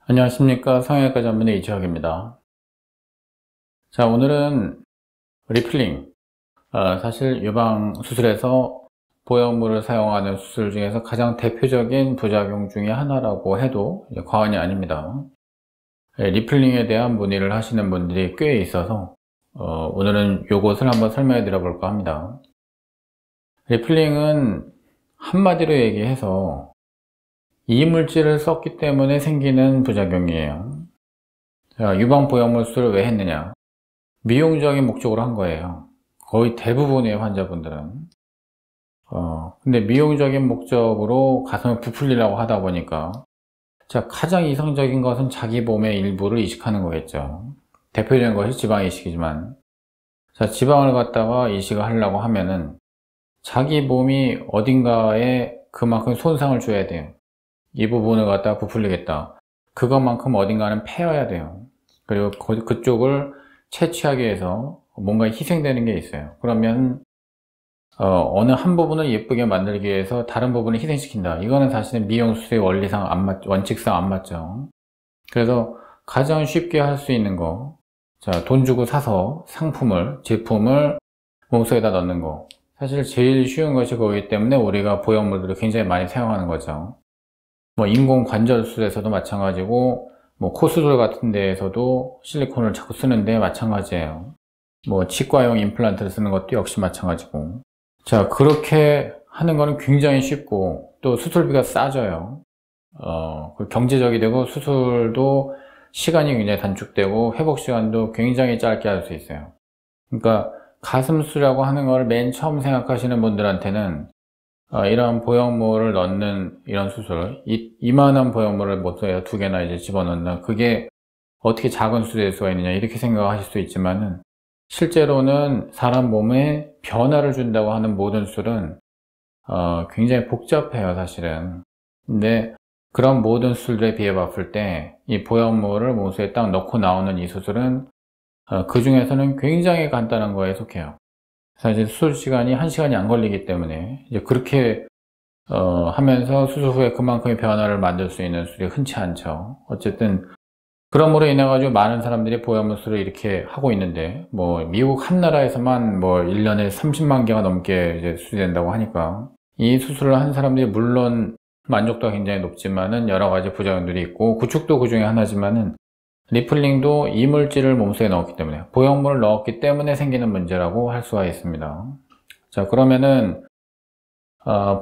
안녕하십니까, 성형외과 전문의 이지혁입니다. 자, 오늘은 리플링, 사실 유방 수술에서 보형물을 사용하는 수술 중에서 가장 대표적인 부작용 중에 하나라고 해도 과언이 아닙니다. 리플링에 대한 문의를 하시는 분들이 꽤 있어서 오늘은 이것을 한번 설명해 드려 볼까 합니다. 리플링은 한마디로 얘기해서 이물질을 썼기 때문에 생기는 부작용이에요. 자, 유방 보형물 수술을 왜 했느냐? 미용적인 목적으로 한 거예요. 거의 대부분의 환자분들은. 근데 미용적인 목적으로 가슴을 부풀리려고 하다 보니까, 자, 가장 이상적인 것은 자기 몸의 일부를 이식하는 거겠죠. 대표적인 것이 지방 이식이지만, 자, 지방을 갖다가 이식을 하려고 하면은 자기 몸이 어딘가에 그만큼 손상을 줘야 돼요. 이 부분을 갖다가 부풀리겠다. 그것만큼 어딘가는 패여야 돼요. 그리고 그쪽을 채취하기 위해서 뭔가 희생되는 게 있어요. 그러면 어느 한 부분을 예쁘게 만들기 위해서 다른 부분을 희생시킨다. 이거는 사실은 미용수술의 원리상 원칙상 안 맞죠. 그래서 가장 쉽게 할 수 있는 거, 자, 돈 주고 사서 상품을, 제품을 몸속에다 넣는 거. 사실 제일 쉬운 것이 그거기 때문에 우리가 보형물들을 굉장히 많이 사용하는 거죠. 뭐 인공 관절 수술에서도 마찬가지고, 뭐 코 수술 같은 데에서도 실리콘을 자꾸 쓰는데 마찬가지예요. 뭐 치과용 임플란트를 쓰는 것도 역시 마찬가지고. 자, 그렇게 하는 거는 굉장히 쉽고 또 수술비가 싸져요. 경제적이 되고 수술도 시간이 굉장히 단축되고 회복 시간도 굉장히 짧게 할 수 있어요. 그러니까 가슴 수술이라고 하는 걸 맨 처음 생각하시는 분들한테는 이런 보형물을 넣는 이런 수술, 이만한 보형물을 못해요. 2개나 이제 집어넣는, 그게 어떻게 작은 수술이 될 수가 있느냐, 이렇게 생각하실 수 있지만은, 실제로는 사람 몸에 변화를 준다고 하는 모든 수술은, 굉장히 복잡해요, 사실은. 근데, 그런 모든 수술들에 비해 봤을 때, 이 보형물을 몸속에 딱 넣고 나오는 이 수술은, 그 중에서는 굉장히 간단한 거에 속해요. 사실 수술 시간이 1시간이 안 걸리기 때문에 이제 그렇게 하면서 수술 후에 그만큼의 변화를 만들 수 있는 수술이 흔치 않죠. 어쨌든 그럼으로 인해 가지고 많은 사람들이 보형물 수술을 이렇게 하고 있는데, 뭐 미국 한 나라에서만 뭐 1년에 30만 개가 넘게 이제 수술이 된다고 하니까 이 수술을 한 사람들이 물론 만족도가 굉장히 높지만은 여러 가지 부작용들이 있고, 구축도 그 중에 하나지만은 리플링도 이물질을 몸속에 넣었기 때문에, 보형물을 넣었기 때문에 생기는 문제라고 할 수가 있습니다. 자, 그러면은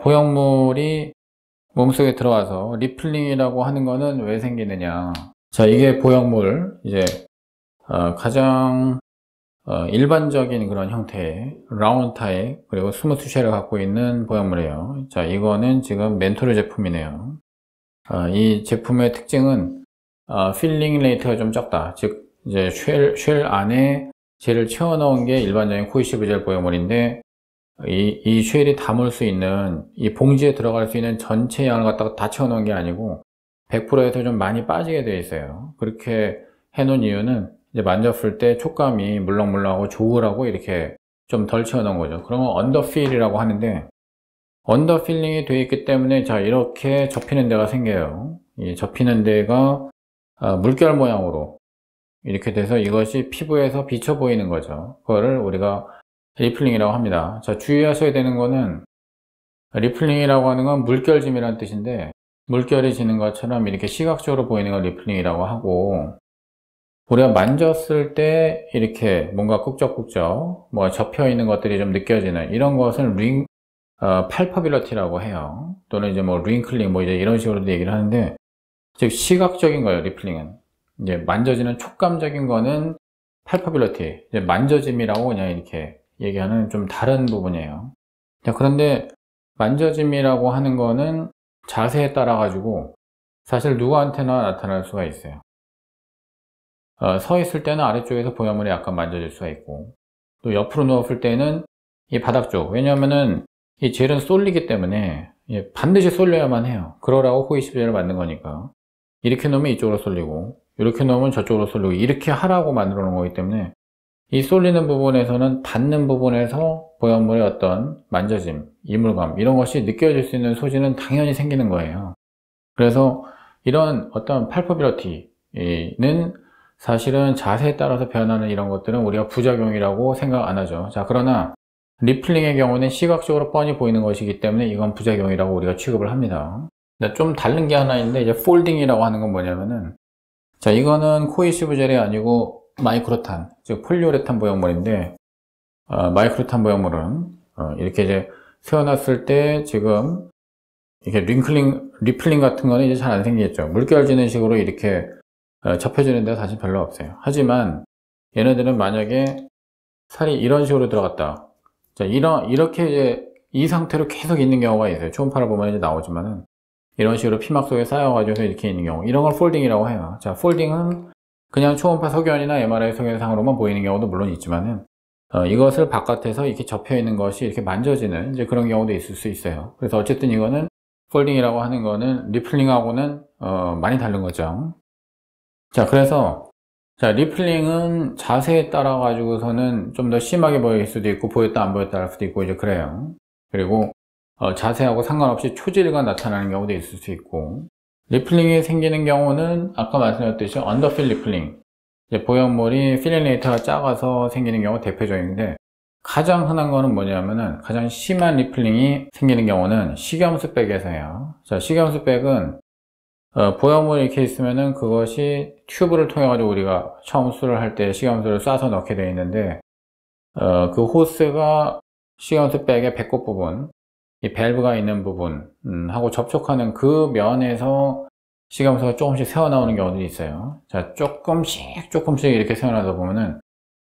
보형물이 몸속에 들어와서 리플링이라고 하는 거는 왜 생기느냐? 자, 이게 보형물, 이제 가장 일반적인 그런 형태의 라운드 타입, 그리고 스무스 쉘을 갖고 있는 보형물이에요. 자, 이거는 지금 멘토르 제품이네요. 이 제품의 특징은 필링 레이트가 좀 적다. 즉, 이제 쉘 안에 젤을 채워 넣은 게 일반적인 코이시브 젤 보형물인데, 이 쉘이 담을 수 있는, 이 봉지에 들어갈 수 있는 전체 양을 갖다가 다 채워 넣은 게 아니고 100%에서 좀 많이 빠지게 되어 있어요. 그렇게 해 놓은 이유는 이제 만졌을 때 촉감이 물렁물렁하고 좋으라고 이렇게 좀 덜 채워 넣은 거죠. 그러면 언더필이라고 하는데, 언더필링이 되어 있기 때문에, 자, 이렇게 접히는 데가 생겨요. 이 접히는 데가 물결 모양으로 이렇게 돼서 이것이 피부에서 비쳐 보이는 거죠. 그거를 우리가 리플링이라고 합니다. 자, 주의하셔야 되는 거는, 리플링이라고 하는 건 물결짐이라는 뜻인데, 물결이 지는 것처럼 이렇게 시각적으로 보이는 걸 리플링이라고 하고, 우리가 만졌을 때 이렇게 뭔가 꾹적꾹적 뭐 접혀 있는 것들이 좀 느껴지는 이런 것을 팔퍼빌러티라고 해요. 또는 이제 뭐 링클링 뭐 이제 이런 식으로도 얘기를 하는데, 즉 시각적인 거예요. 리플링은 이제 만져지는 촉감적인 거는 팔퍼빌러티, 이제 만져짐이라고 그냥 이렇게 얘기하는 좀 다른 부분이에요. 자, 그런데 만져짐이라고 하는 거는 자세에 따라 가지고 사실 누구한테나 나타날 수가 있어요. 서 있을 때는 아래쪽에서 보형물이 약간 만져질 수가 있고, 또 옆으로 누웠을 때는 이 바닥 쪽, 왜냐면은 이 젤은 쏠리기 때문에 반드시 쏠려야만 해요. 그러라고 호이시브 젤을 만든 거니까. 이렇게 놓으면 이쪽으로 쏠리고, 이렇게 놓으면 저쪽으로 쏠리고, 이렇게 하라고 만들어 놓은 거기 때문에 이 쏠리는 부분에서는 닿는 부분에서 보형물의 어떤 만져짐, 이물감 이런 것이 느껴질 수 있는 소지는 당연히 생기는 거예요. 그래서 이런 어떤 팔퍼빌러티는 사실은 자세에 따라서 변하는 이런 것들은 우리가 부작용이라고 생각 안 하죠. 자, 그러나 리플링의 경우는 시각적으로 뻔히 보이는 것이기 때문에 이건 부작용이라고 우리가 취급을 합니다. 좀 다른 게 하나 있는데, 이제 폴딩이라고 하는 건 뭐냐면은, 자, 이거는 코이시브 젤이 아니고 마이크로탄, 즉 폴리우레탄 보형물인데, 마이크로탄 보형물은 이렇게 이제 세워놨을 때 지금 이게 리플링 같은 거는 이제 잘 안 생기겠죠. 물결 지는 식으로 이렇게 접혀지는 데가 사실 별로 없어요. 하지만 얘네들은 만약에 살이 이런 식으로 들어갔다. 자, 이렇게 이제 이 상태로 계속 있는 경우가 있어요. 초음파를 보면 이제 나오지만은 이런 식으로 피막 속에 쌓여가지고 이렇게 있는 경우, 이런 걸 폴딩이라고 해요. 자, 폴딩은 그냥 초음파 소견이나 MRI 소견상으로만 보이는 경우도 물론 있지만은 이것을 바깥에서 이렇게 접혀 있는 것이 이렇게 만져지는 이제 그런 경우도 있을 수 있어요. 그래서 어쨌든 이거는 폴딩이라고 하는 거는 리플링하고는 많이 다른 거죠. 자, 그래서 자, 리플링은 자세에 따라 가지고서는 좀 더 심하게 보일 수도 있고 보였다 안 보였다 할 수도 있고 이제 그래요. 그리고 자세하고 상관없이 초질감 나타나는 경우도 있을 수 있고, 리플링이 생기는 경우는 아까 말씀드렸듯이 언더필 리플링, 보형물이 필링레이터가 작아서 생기는 경우가 대표적인데, 가장 흔한 거는 뭐냐면은 가장 심한 리플링이 생기는 경우는 식염수백에서예요. 자, 식염수백은 보형물이 이렇게 있으면은 그것이 튜브를 통해 가지고 우리가 처음 수술을 할 때 식염수를 쏴서 넣게 되어 있는데, 그 호스가 식염수백의 배꼽 부분, 이 밸브가 있는 부분 하고 접촉하는 그 면에서 식염수가 조금씩 새어나오는 경우들이 있어요. 자, 조금씩 이렇게 새어나다 보면은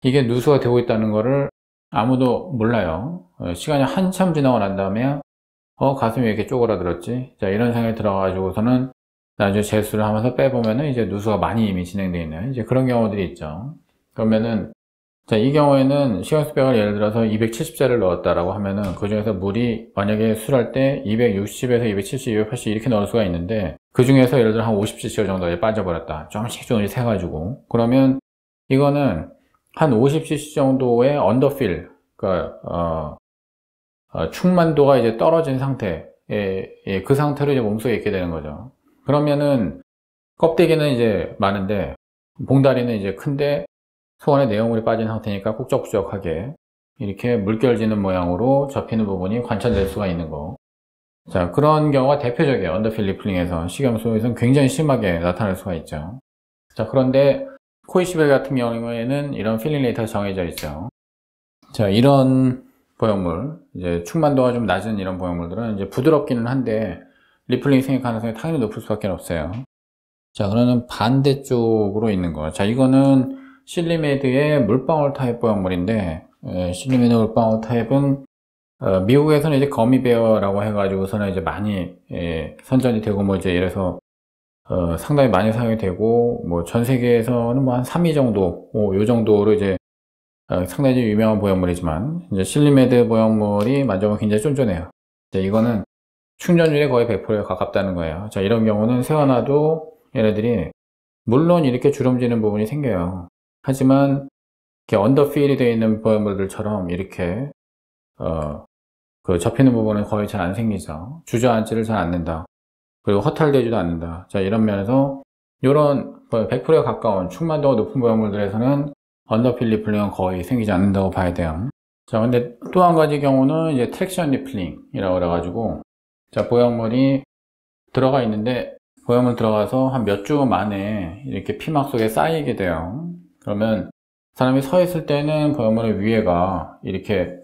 이게 누수가 되고 있다는 거를 아무도 몰라요. 시간이 한참 지나고 난 다음에 가슴이 왜 이렇게 쪼그라들었지? 자, 이런 생각이 들어가지고서는 나중에 재수를 하면서 빼보면은 이제 누수가 많이 이미 진행되어 있는 이제 그런 경우들이 있죠. 그러면은 자, 이 경우에는 식염수백을 예를 들어서 270자를 넣었다라고 하면은 그 중에서 물이 만약에 술할 때 260에서 270, 280 이렇게 넣을 수가 있는데, 그 중에서 예를 들어 한 50cc 정도에 빠져버렸다. 조금씩 새가지고. 그러면 이거는 한 50cc 정도의 언더필, 그러니까 충만도가 이제 떨어진 상태, 그 상태로 이제 몸속에 있게 되는 거죠. 그러면은 껍데기는 이제 많은데 봉다리는 이제 큰데 속 안에 내용물이 빠진 상태니까 꾹적꾹적하게 이렇게 물결지는 모양으로 접히는 부분이 관찰될 수가 있는 거. 자, 그런 경우가 대표적이에요. 언더필 리플링에서 식염수에서는 굉장히 심하게 나타날 수가 있죠. 자, 그런데 코이시벨 같은 경우에는 이런 필링레이터가 정해져 있죠. 자, 이런 보형물, 이제 충만도가 좀 낮은 이런 보형물들은 이제 부드럽기는 한데 리플링이 생길 가능성이 당연히 높을 수밖에 없어요. 자, 그러면 반대쪽으로 있는 거. 자, 이거는 실리메드의 물방울 타입 보형물인데, 실리메드 물방울 타입은 미국에서는 이제 거미베어라고 해가지고서는 이제 많이 선전이 되고 뭐 이제 이래서 상당히 많이 사용이 되고, 뭐 전 세계에서는 뭐 한 3위 정도, 요 정도로 이제 상당히 유명한 보형물이지만, 이제 실리메드 보형물이 만져보면 굉장히 쫀쫀해요. 이거는 충전율이 거의 100%에 가깝다는 거예요. 자, 이런 경우는 세워놔도 얘네들이 물론 이렇게 주름지는 부분이 생겨요. 하지만 이렇게 언더필이 되어 있는 보형물들처럼 이렇게 그 접히는 부분은 거의 잘 안 생기죠. 주저앉지를 잘 않는다. 그리고 허탈되지도 않는다. 자, 이런 면에서 이런 100%에 가까운 충만도가 높은 보형물들에서는 언더필 리플링은 거의 생기지 않는다고 봐야 돼요. 자, 근데 또 한 가지 경우는 이제 트랙션 리플링이라고 그래가지고, 자, 보형물이 들어가 있는데 보형물 들어가서 한 몇 주 만에 이렇게 피막 속에 쌓이게 돼요. 그러면 사람이 서 있을 때는 보형물의 위에가 이렇게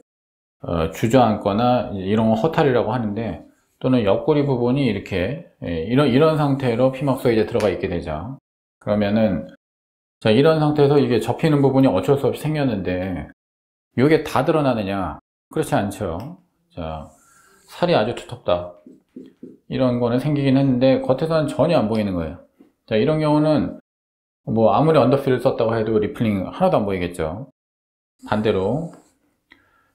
주저앉거나 이런 거 허탈이라고 하는데, 또는 옆구리 부분이 이렇게 이런 상태로 피막 속에 이제 들어가 있게 되죠. 그러면은 자, 이런 상태에서 이게 접히는 부분이 어쩔 수 없이 생겼는데 이게 다 드러나느냐? 그렇지 않죠. 자, 살이 아주 두텁다. 이런 거는 생기긴 했는데 겉에서는 전혀 안 보이는 거예요. 자, 이런 경우는 뭐 아무리 언더필을 썼다고 해도 리플링 하나도 안 보이겠죠. 반대로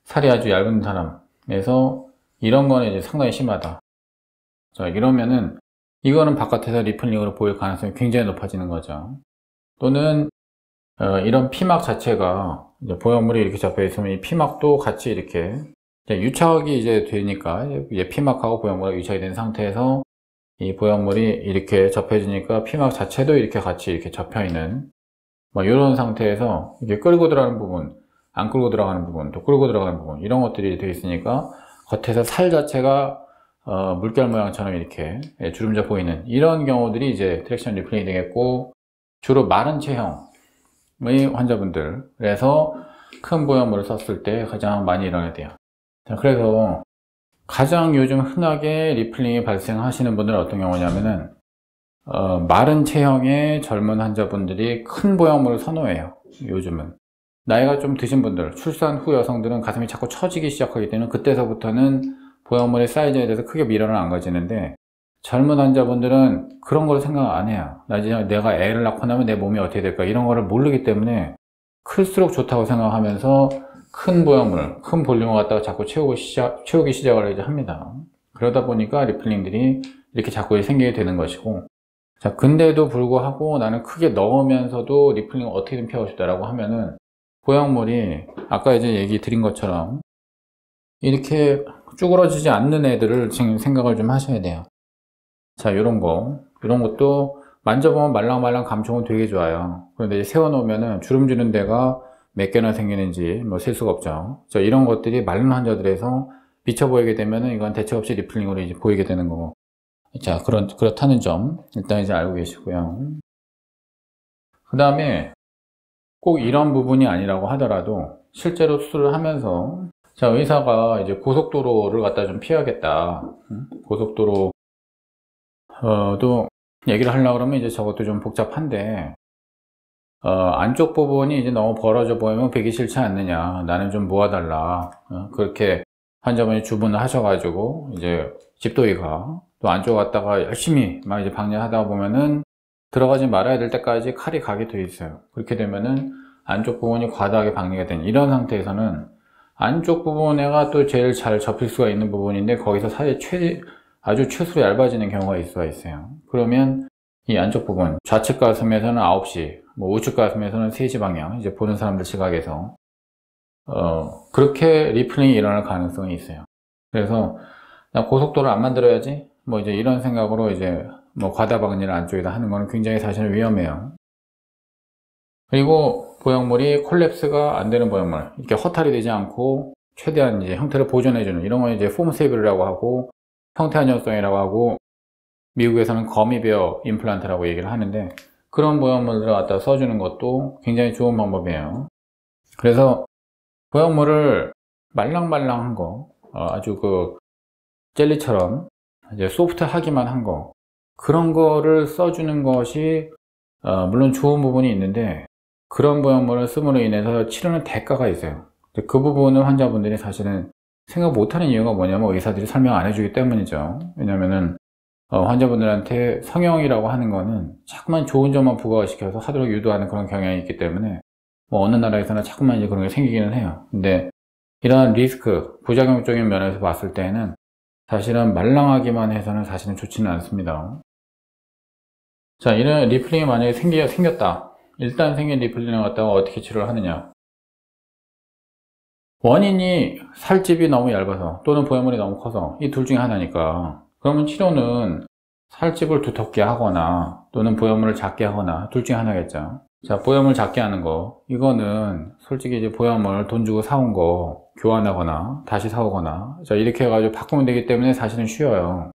살이 아주 얇은 사람에서 이런 거는 이제 상당히 심하다. 자, 이러면은 이거는 바깥에서 리플링으로 보일 가능성이 굉장히 높아지는 거죠. 또는 이런 피막 자체가 이제 보형물이 이렇게 잡혀 있으면 이 피막도 같이 이렇게 유착이 이제 되니까 이제 피막하고 보형물이 유착이 된 상태에서 이 보형물이 이렇게 접혀지니까 피막 자체도 이렇게 같이 이렇게 접혀있는 뭐 이런 상태에서 이게 끌고 들어가는 부분, 안 끌고 들어가는 부분, 또 끌고 들어가는 부분 이런 것들이 되어 있으니까 겉에서 살 자체가 물결 모양처럼 이렇게 주름져 보이는 이런 경우들이 이제 트랙션 리플링이 되겠고, 주로 마른 체형의 환자분들, 그래서 큰 보형물을 썼을 때 가장 많이 일어나야 돼요. 자, 그래서 가장 요즘 흔하게 리플링이 발생하시는 분들은 어떤 경우냐면은 마른 체형의 젊은 환자분들이 큰 보형물을 선호해요. 요즘은 나이가 좀 드신 분들, 출산 후 여성들은 가슴이 자꾸 처지기 시작하기 때문에 그때서부터는 보형물의 사이즈에 대해서 크게 미련을 안 가지는데, 젊은 환자분들은 그런 걸 생각 안 해요. 나중에 내가 애를 낳고 나면 내 몸이 어떻게 될까 이런 거를 모르기 때문에 클수록 좋다고 생각하면서 큰 보형물, 큰 볼륨을 갖다가 자꾸 채우기 시작을 이제 합니다. 그러다 보니까 리플링들이 이렇게 자꾸 생기게 되는 것이고, 자, 근데도 불구하고 나는 크게 넣으면서도 리플링을 어떻게든 피하고 싶다라고 하면은 보형물이 아까 이제 얘기 드린 것처럼 이렇게 쭈그러지지 않는 애들을 지금 생각을 좀 하셔야 돼요. 자, 이런 것도 만져보면 말랑말랑 감촉은 되게 좋아요. 그런데 이제 세워놓으면은 주름지는 데가 몇 개나 생기는지 뭐 셀 수가 없죠. 자, 이런 것들이 마른 환자들에서 비쳐 보이게 되면은 이건 대책 없이 리플링으로 이제 보이게 되는 거고. 자, 그렇다는 점 일단 이제 알고 계시고요. 그 다음에 꼭 이런 부분이 아니라고 하더라도 실제로 수술을 하면서, 자, 의사가 이제 고속도로를 갖다 좀 피하겠다. 고속도로도 얘기를 하려고 그러면 이제 저것도 좀 복잡한데, 안쪽 부분이 이제 너무 벌어져 보이면 배기 싫지 않느냐. 나는 좀 모아달라. 그렇게 환자분이 주문을 하셔가지고, 이제 집도의가 또 안쪽 갔다가 열심히 막 이제 방뇨하다 보면은 들어가지 말아야 될 때까지 칼이 가게 돼 있어요. 그렇게 되면은 안쪽 부분이 과다하게 박리가 된 이런 상태에서는 안쪽 부분에가 또 제일 잘 접힐 수가 있는 부분인데 거기서 사이 아주 최소로 얇아지는 경우가 있을 수가 있어요. 그러면 이 안쪽 부분, 좌측 가슴에서는 9시, 뭐 우측 가슴에서는 3시 방향, 이제 보는 사람들 시각에서 그렇게 리플링이 일어날 가능성이 있어요. 그래서 나 고속도로를 안 만들어야지 뭐 이제 이런 생각으로 이제 뭐 과다 박리를 안쪽에다 하는 거는 굉장히 사실은 위험해요. 그리고 보형물이 콜랩스가 안 되는 보형물, 이렇게 허탈이 되지 않고 최대한 이제 형태를 보존해주는 이런 건 이제 폼 스테이블이라고 하고 형태 안정성이라고 하고, 미국에서는 거미베어 임플란트라고 얘기를 하는데, 그런 보형물들을 갖다 써주는 것도 굉장히 좋은 방법이에요. 그래서 보형물을 말랑말랑한 거, 아주 그 젤리처럼 이제 소프트하기만 한 거, 그런 거를 써주는 것이 물론 좋은 부분이 있는데, 그런 보형물을 씀으로 인해서 치료는 대가가 있어요. 그 부분은 환자분들이 사실은 생각 못하는 이유가 뭐냐면 의사들이 설명 안 해주기 때문이죠. 왜냐면은 환자분들한테 성형이라고 하는 거는 자꾸만 좋은 점만 부각시켜서 하도록 유도하는 그런 경향이 있기 때문에 뭐 어느 나라에서는 자꾸만 이제 그런 게 생기기는 해요. 근데 이러한 리스크, 부작용적인 면에서 봤을 때는 사실은 말랑하기만 해서는 사실은 좋지는 않습니다. 자, 이런 리플링이 만약에 생겼다. 일단 생긴 리플링을 갖다가 어떻게 치료를 하느냐. 원인이 살집이 너무 얇아서 또는 보형물이 너무 커서 이 둘 중에 하나니까, 그러면 치료는 살집을 두텁게 하거나 또는 보형물을 작게 하거나 둘 중에 하나겠죠. 자, 보형물 작게 하는 거, 이거는 솔직히 이제 보형물 돈 주고 사온 거 교환하거나 다시 사오거나, 자, 이렇게 해가지고 바꾸면 되기 때문에 사실은 쉬워요.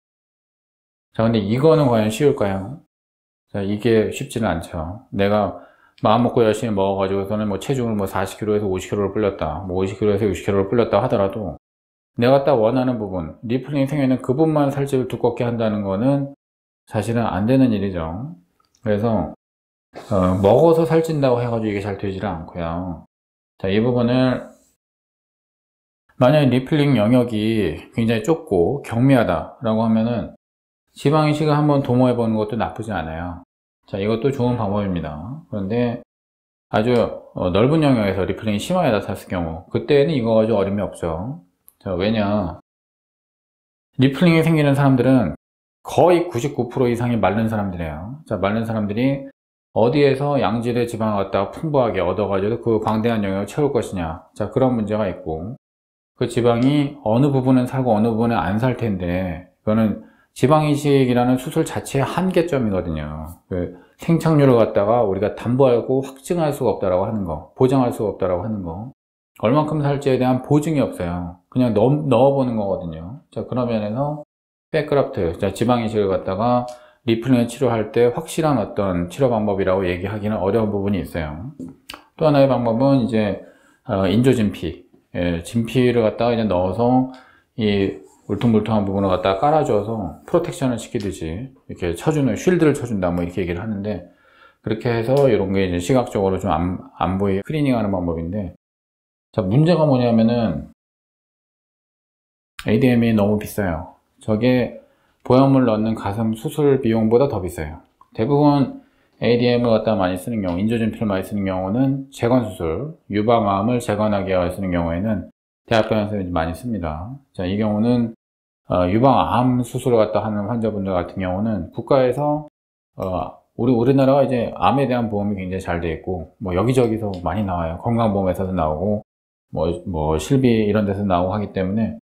자, 근데 이거는 과연 쉬울까요? 자, 이게 쉽지는 않죠. 내가 마음 먹고 열심히 먹어가지고서는 뭐 체중을 뭐 40kg에서 50kg를 불렸다, 뭐 50kg에서 60kg를 불렸다 하더라도 내가 딱 원하는 부분, 리플링이 생기는 그 부분만 살집을 두껍게 한다는 거는 사실은 안 되는 일이죠. 그래서 먹어서 살찐다고 해가지고 이게 잘 되지를 않고요. 자, 이 부분을 만약에 리플링 영역이 굉장히 좁고 경미하다라고 하면은 지방 이식을 한번 도모해 보는 것도 나쁘지 않아요. 자, 이것도 좋은 방법입니다. 그런데 아주 넓은 영역에서 리플링이 심하게 나타났을 경우, 그때는 이거 가지고 어림이 없죠. 자, 왜냐, 리플링이 생기는 사람들은 거의 99% 이상이 마른 사람들이에요. 자, 마른 사람들이 어디에서 양질의 지방을 갖다가 풍부하게 얻어가지고 그 광대한 영역을 채울 것이냐. 자, 그런 문제가 있고, 그 지방이 어느 부분은 살고 어느 부분은 안 살 텐데, 이거는 지방이식이라는 수술 자체의 한계점이거든요. 그 생착률을 갖다가 우리가 담보하고 확증할 수가 없다라고 하는 거, 보장할 수가 없다라고 하는 거, 얼만큼 살지에 대한 보증이 없어요. 그냥 넣어보는 거거든요. 자, 그런 면에서 백그라프트, 자, 지방이식을 갖다가 리플링을 치료할 때 확실한 어떤 치료 방법이라고 얘기하기는 어려운 부분이 있어요. 또 하나의 방법은 이제 인조진피, 진피를 갖다가 이제 넣어서 이 울퉁불퉁한 부분을 갖다가 깔아줘서 프로텍션을 시키듯이 이렇게 쳐주는, 쉴드를 쳐준다, 뭐 이렇게 얘기를 하는데, 그렇게 해서 이런 게 이제 시각적으로 좀 안 보이게 스크리닝 하는 방법인데, 자, 문제가 뭐냐면은 ADM이 너무 비싸요. 저게 보형물 넣는 가슴 수술 비용보다 더 비싸요. 대부분 ADM을 갖다 많이 쓰는 경우, 인조진피를 많이 쓰는 경우는 재건수술, 유방암을 재건하기 위해 쓰는 경우에는 대학병원에서 많이 씁니다. 자, 이 경우는 유방암 수술을 갖다 하는 환자분들 같은 경우는 국가에서 우리나라가 이제 암에 대한 보험이 굉장히 잘 돼 있고, 뭐 여기저기서 많이 나와요. 건강보험에서도 나오고, 뭐 실비 이런 데서 나오고 하기 때문에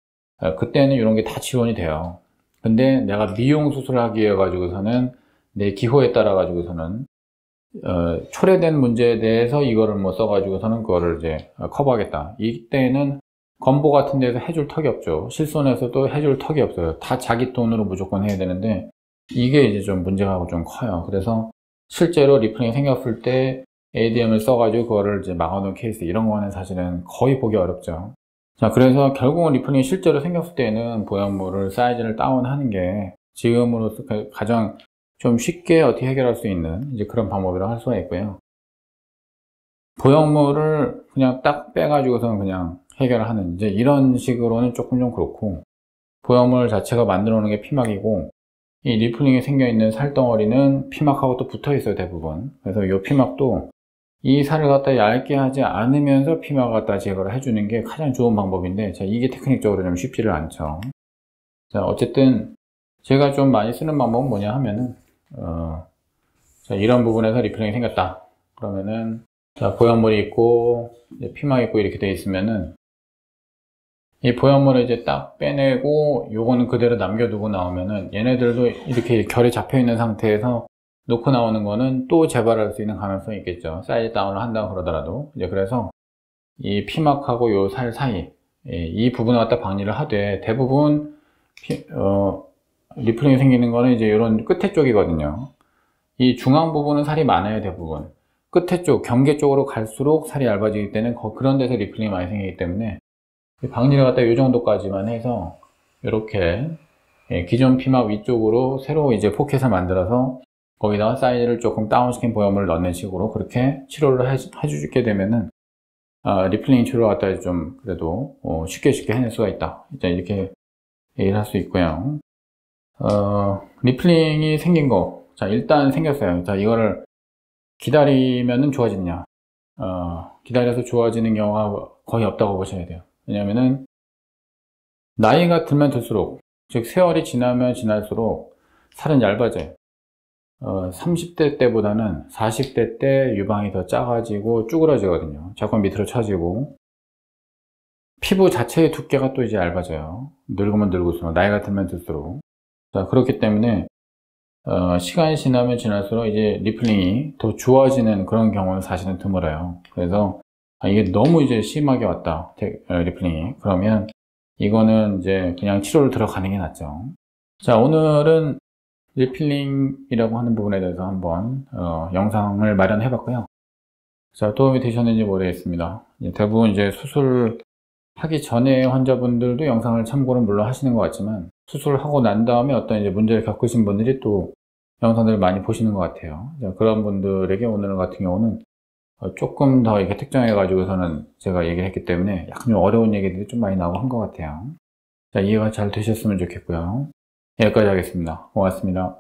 그때는 이런 게 다 지원이 돼요. 근데 내가 미용 수술을 하기 위해 가지고서는 내 기호에 따라 가지고서는 초래된 문제에 대해서 이거를 뭐 써가지고서는 그거를 이제 커버하겠다. 이때는 건보 같은 데서 해줄 턱이 없죠. 실손에서도 해줄 턱이 없어요. 다 자기 돈으로 무조건 해야 되는데, 이게 이제 좀 문제가 좀 커요. 그래서 실제로 리플링이 생겼을 때 ADM을 써가지고 그거를 이제 막아놓은 케이스, 이런 거는 사실은 거의 보기 어렵죠. 자, 그래서 결국은 리플링이 실제로 생겼을 때는 보형물을 사이즈를 다운하는 게 지금으로서 가장 좀 쉽게 어떻게 해결할 수 있는 이제 그런 방법이라고 할 수가 있고요. 보형물을 그냥 딱 빼가지고서는 그냥 해결을 하는 이제 이런 식으로는 조금 좀 그렇고, 보형물 자체가 만들어 놓은 게 피막이고, 이 리플링이 생겨 있는 살덩어리는 피막하고 또 붙어 있어요, 대부분. 그래서 이 피막도 이 살을 갖다 얇게 하지 않으면서 피막을 갖다 제거를 해주는 게 가장 좋은 방법인데, 자, 이게 테크닉적으로 좀 쉽지를 않죠. 자, 어쨌든 제가 좀 많이 쓰는 방법은 뭐냐 하면은 자, 이런 부분에서 리플링이 생겼다 그러면은, 자, 보형물이 있고 피막이 있고 이렇게 되어 있으면은 이 보형물을 이제 딱 빼내고 요거는 그대로 남겨두고 나오면은, 얘네들도 이렇게 결이 잡혀 있는 상태에서 놓고 나오는 거는 또 재발할 수 있는 가능성이 있겠죠. 사이즈 다운을 한다고 그러더라도. 이제 그래서 이 피막하고 요 살 사이, 이 부분을 갖다 박리를 하되, 대부분 리플링이 생기는 거는 이제 이런 끝에 쪽이거든요. 이 중앙 부분은 살이 많아요, 대부분. 끝에 쪽, 경계 쪽으로 갈수록 살이 얇아지기 때문에 그런 데서 리플링이 많이 생기기 때문에 박리를 갖다 이 정도까지만 해서 이렇게 기존 피막 위쪽으로 새로 이제 포켓을 만들어서 거기다가 사이즈를 조금 다운시킨 보형물을 넣는 식으로 그렇게 치료를 해주게 되면은 리플링 치료를 갖다 좀 그래도 쉽게 해낼 수가 있다. 이제 이렇게 얘기를 할 수 있고요. 리플링이 생긴 거, 자, 일단 생겼어요. 자, 이거를 기다리면은 좋아지느냐? 기다려서 좋아지는 경우가 거의 없다고 보셔야 돼요. 왜냐면은 나이가 들면 들수록, 즉 세월이 지나면 지날수록 살은 얇아져요. 30대 때보다는 40대 때 유방이 더 작아지고 쭈그러지거든요. 자꾸 밑으로 처지고, 피부 자체의 두께가 또 이제 얇아져요. 늙으면 늙을수록, 나이가 들면 들수록. 자, 그렇기 때문에 시간이 지나면 지날수록 이제 리플링이 더 좋아지는 그런 경우는 사실은 드물어요. 그래서 이게 너무 이제 심하게 왔다, 리플링이. 그러면 이거는 이제 그냥 치료를 들어가는 게 낫죠. 자, 오늘은 리필링이라고 하는 부분에 대해서 한번 영상을 마련해 봤고요. 자, 도움이 되셨는지 모르겠습니다. 대부분 이제 수술하기 전에 환자분들도 영상을 참고를 물론 하시는 것 같지만, 수술을 하고 난 다음에 어떤 이제 문제를 겪으신 분들이 또 영상들을 많이 보시는 것 같아요. 자, 그런 분들에게 오늘 같은 경우는 조금 더 이렇게 특정해 가지고서는 제가 얘기를 했기 때문에 약간 좀 어려운 얘기들이 좀 많이 나오고 한 것 같아요. 자, 이해가 잘 되셨으면 좋겠고요. 여기까지 하겠습니다. 고맙습니다.